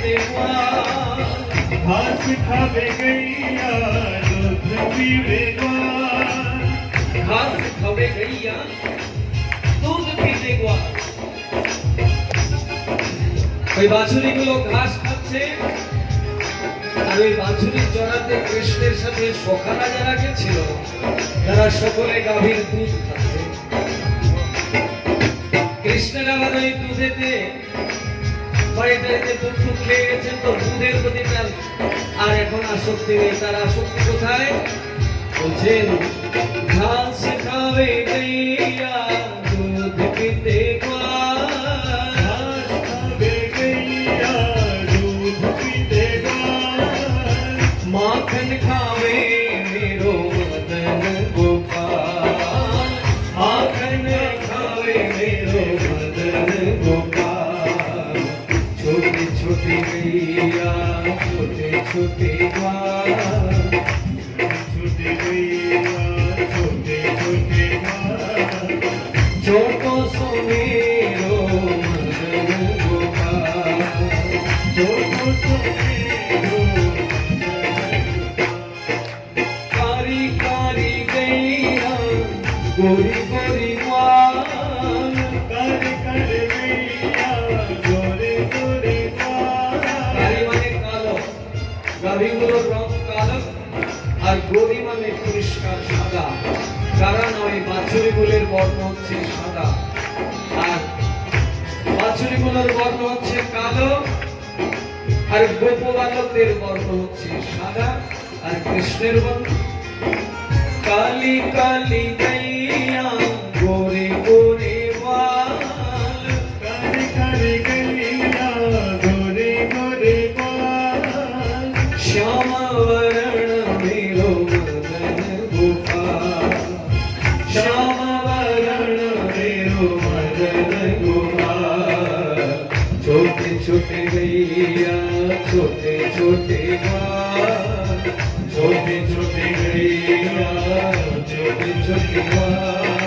पीते ग्वाल, घास खावे गैया दूध पीवे ग्वाल, घास खावे गैया दूध पीते ग्वाल। ওই বাছুরিগুলো ঘাস খাচ্ছে আর ওই বাছুরি চড়াতে কৃষ্ণের সাথে সখারা যারা গেছিল তারা সকলে গাভীর দুধ খাচ্ছে। কৃষ্ণের আবার ওই দুধেতে বাড়িটাতে দুধ খেয়ে গেছেন, তো দুধের প্রতি তার আর এখন আসক্তি নেই। তার আসক্তি কোথায়? বলছেন ঘাস খাবে গैया দুধ পীতে গ্वाल, घास खावे गैया दूध पीते ग्वाल, माखन खावे मेरो मदन गोपाल, माखन खावे मेरो मदन गोपाल। छोटे छोटे गैया छोटे छोटे ग्वाल, छोटे गैया छोटे छोटे ग्वाल, छोटो सो मेरो मदन गोपाल, छोटो सो मेरो कारी कारी गैया गोरी गोरी ग्वाल, कर कर गैया गोरे गोरे ग्वाल, কালী মানে কালো, গাভীগুলোর রং কালো আর গৌরী মানে পরিষ্কার সাদা। কারণ ওই বাছুরিগুলোর বর্ণ হচ্ছে সাদা আর বাছুরিগুলোর বর্ণ হচ্ছে কালো আর গোপবালকদের বর্ণ হচ্ছে সাদা আর কৃষ্ণের বর্ণ কালি কালি গैया গোরে গোরে গ্वाल, कर कर गैया गोरे गोरे ग्वाल, श्याम वरण मेरो मदन गोपाल, श्याम वरण मेरो मदन गोपाल। छोटे छोटे गैया छोटे छोटे ग्वाल, छोटे छोटे गैया छोटे छोटे ग्वाल,